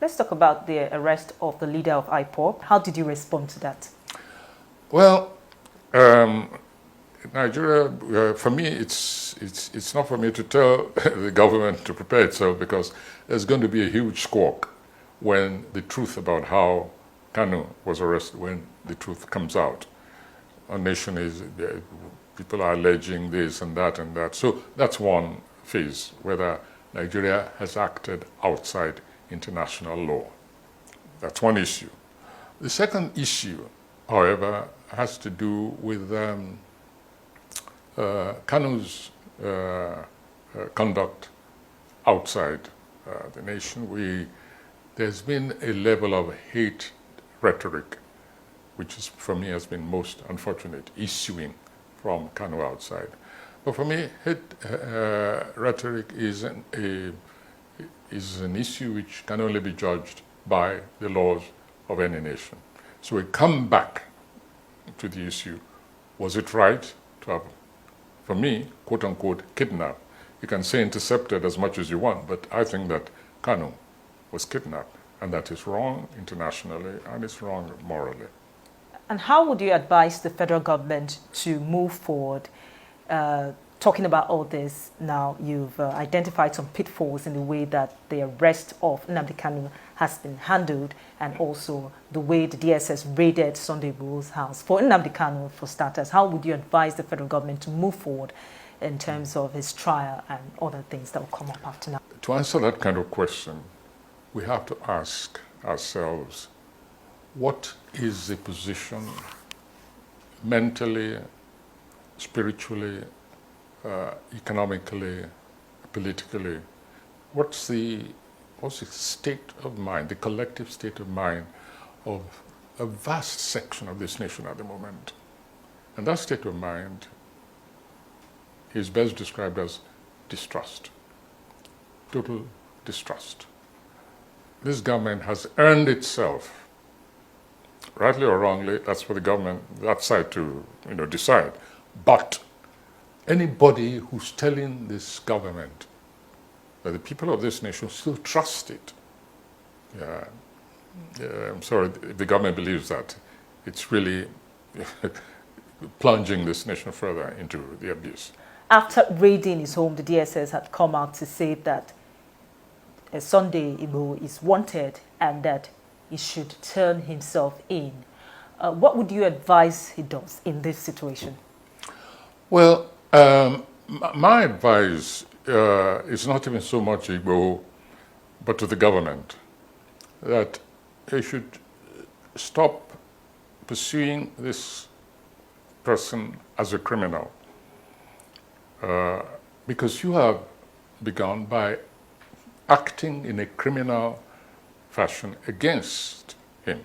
Let's talk about the arrest of the leader of IPOB. How did you respond to that? Well, Nigeria, for me, it's not for me to tell the government to prepare itself, because there's going to be a huge squawk when the truth about how Kanu was arrested, when the truth comes out. Our nation is, people are alleging this and that and that. So that's one phase, whether Nigeria has acted outside international law. That's one issue. The second issue, however, has to do with Kanu's conduct outside the nation. There's been a level of hate rhetoric, which is, for me, has been most unfortunate, issuing from Kanu outside. But for me, hate rhetoric is an issue which can only be judged by the laws of any nation. So we come back to the issue, was it right to have, for me, quote unquote, kidnapped? You can say intercepted as much as you want, but I think that Kanu was kidnapped, and that is wrong internationally, and it's wrong morally. And how would you advise the federal government to move forward? Talking about all this now, you've identified some pitfalls in the way that the arrest of Nnamdi Kanu has been handled, and also the way the DSS raided Sunday IGBOHO's house. For Nnamdi Kanu, for starters, how would you advise the federal government to move forward in terms of his trial and other things that will come up after now? To answer that kind of question, we have to ask ourselves, what is the position mentally, spiritually, economically, politically? What's the state of mind, the collective state of mind of a vast section of this nation at the moment? And that state of mind is best described as distrust, total distrust. This government has earned itself, rightly or wrongly, that's for the government, that side to decide. But anybody who's telling this government that the people of this nation still trust it, I'm sorry, if the government believes that, it's really plunging this nation further into the abyss. After raiding his home, the DSS had come out to say that Sunday IGBOHO is wanted and that he should turn himself in. What would you advise he does in this situation? Well, my advice is not even so much IGBOHO, but to the government, that they should stop pursuing this person as a criminal, because you have begun by acting in a criminal fashion against him.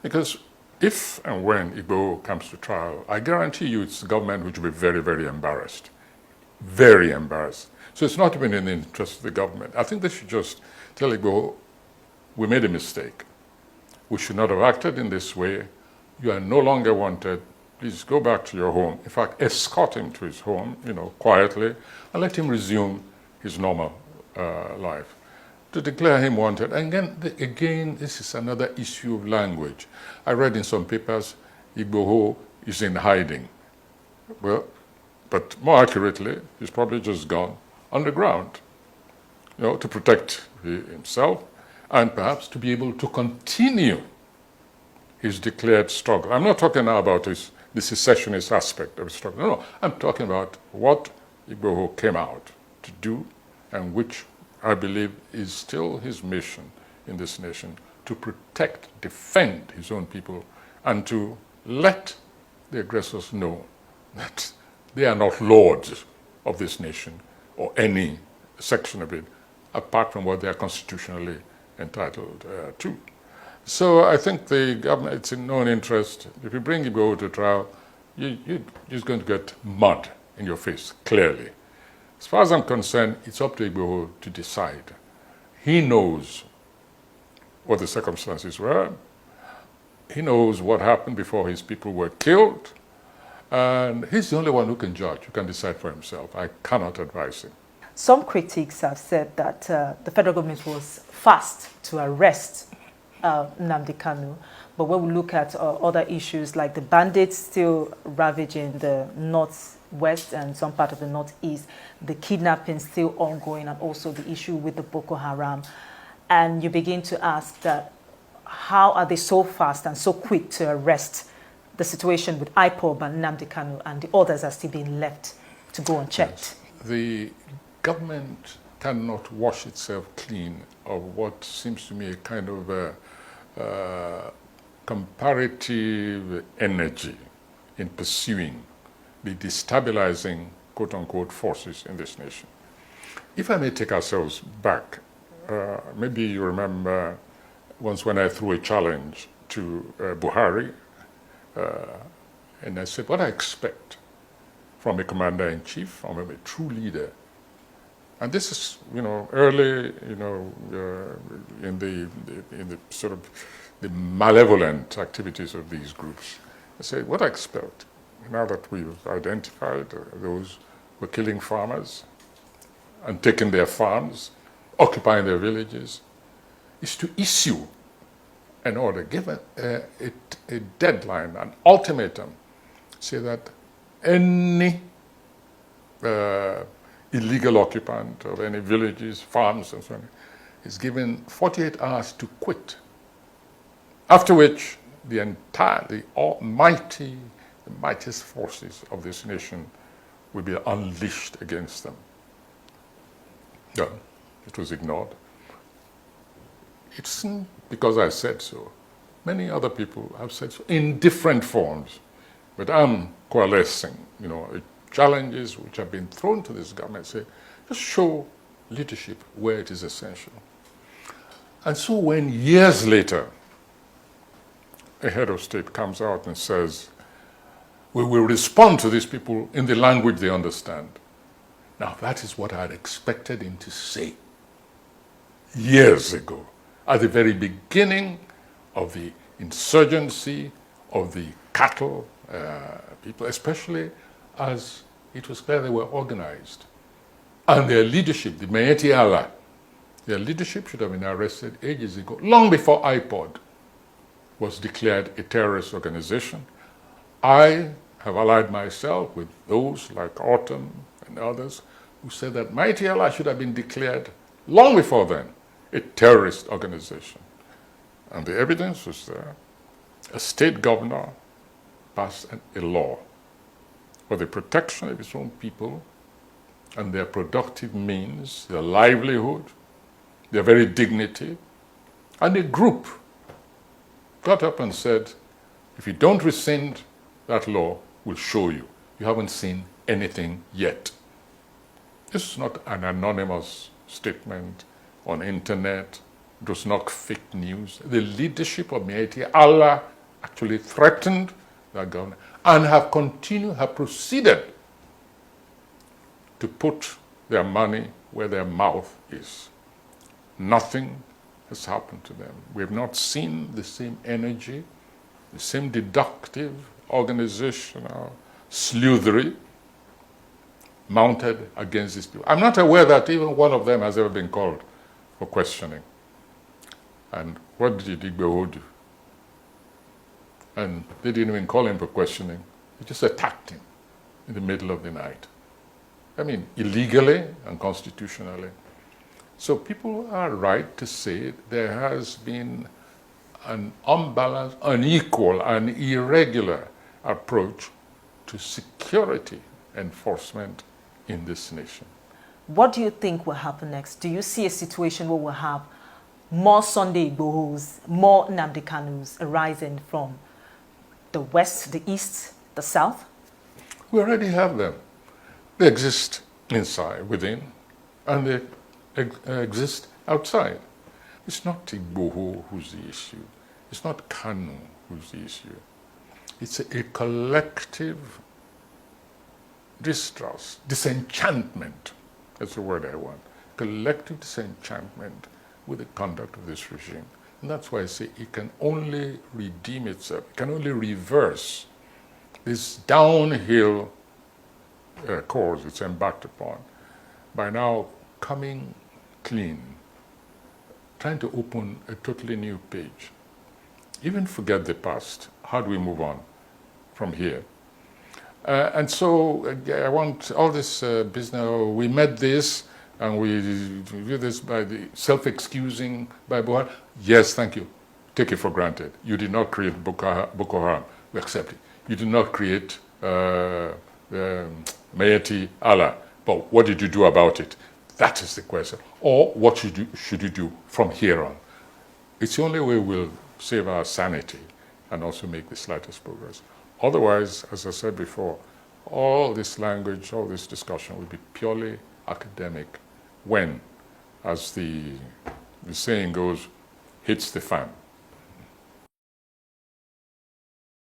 Because if and when IGBOHO comes to trial, I guarantee you it's the government which will be very, very embarrassed. Very embarrassed. So it's not even in the interest of the government. I think they should just tell IGBOHO, we made a mistake. We should not have acted in this way. You are no longer wanted. Please go back to your home. In fact, escort him to his home, quietly, and let him resume his normal life. To declare him wanted. And again, this is another issue of language. I read in some papers, IGBOHO is in hiding. Well, but more accurately, he's probably just gone underground, to protect himself and perhaps to be able to continue his declared struggle. I'm not talking now about the secessionist aspect of his struggle. No, I'm talking about what IGBOHO came out to do, and which I believe is still his mission in this nation, to protect, defend his own people, and to let the aggressors know that they are not lords of this nation or any section of it, apart from what they are constitutionally entitled to. So I think the government, it's in no one's interest. If you bring IGBOHO to trial, you're just going to get mud in your face, clearly. As far as I'm concerned, it's up to IGBOHO to decide. He knows what the circumstances were. He knows what happened before his people were killed. And he's the only one who can judge, who can decide for himself. I cannot advise him. Some critics have said that the federal government was fast to arrest Nnamdi Kanu. But when we look at other issues like the bandits still ravaging the northwest and some part of the northeast, the kidnapping still ongoing, and also the issue with the Boko Haram, and you begin to ask that how are they so fast and so quick to arrest? The situation with IPOB and Nnamdi Kanu and the others are still being left to go unchecked. Yes. The government cannot wash itself clean of what seems to me a kind of comparative energy in pursuing the destabilizing quote-unquote forces in this nation. If I may take ourselves back, maybe you remember once when I threw a challenge to Buhari, and I said, what I expect from a commander-in-chief, from a true leader, and this is, early, in the sort of the malevolent activities of these groups. I say, what I expect, now that we've identified those who are killing farmers and taking their farms, occupying their villages, is to issue an order, give a deadline, an ultimatum, say that any illegal occupant of any villages, farms, and so on, is given 48 hours to quit. After which, the mightiest forces of this nation will be unleashed against them. No, it was ignored. It's because I said so. Many other people have said so in different forms. But I'm coalescing, challenges which have been thrown to this government, say, just show leadership where it is essential. And so when years later, a head of state comes out and says, we will respond to these people in the language they understand. Now that is what I had expected him to say years ago, at the very beginning of the insurgency of the cattle people, especially as it was clear they were organized. And their leadership, the Maeti Allah, their leadership should have been arrested ages ago, long before IPOD was declared a terrorist organization. I have allied myself with those like Autumn and others who said that Mighty Allah should have been declared long before then a terrorist organization. And the evidence was there. A state governor passed a law for the protection of his own people and their productive means, their livelihood, their very dignity. And a group got up and said, if you don't rescind that law, we'll show you. You haven't seen anything yet. This is not an anonymous statement on internet. It was not fake news. The leadership of Mighty Allah actually threatened that government and have proceeded to put their money where their mouth is. Nothing has happened to them. We have not seen the same energy, the same deductive, organizational sleuthery mounted against these people. I'm not aware that even one of them has ever been called for questioning. And what did IGBOHO do? And they didn't even call him for questioning. They just attacked him in the middle of the night. I mean, illegally and constitutionally. So people are right to say there has been an unbalanced, unequal, and irregular approach to security enforcement in this nation. What do you think will happen next? Do you see a situation where we'll have more Sunday IGBOHOs, more Nnamdi Kanus arising from the west, the east, the south? We already have them. They exist inside, within, and they exist outside. It's not IGBOHO who's the issue. It's not Kanu who's the issue. It's a collective distrust, disenchantment. That's the word I want. Collective disenchantment with the conduct of this regime. And that's why I say it can only redeem itself, it can only reverse this downhill course it's embarked upon by now coming clean, trying to open a totally new page. Even forget the past. How do we move on from here? And so I want all this business, we met this and we do this by the self-excusing by Buhari. Yes, thank you. Take it for granted. You did not create Boko Haram. We accept it. You did not create Mayeti Allah. But what did you do about it? That is the question. Or what should you do from here on? It's the only way we'll save our sanity and also make the slightest progress. Otherwise, as I said before, all this language, all this discussion will be purely academic when, as the saying goes, hits the fan.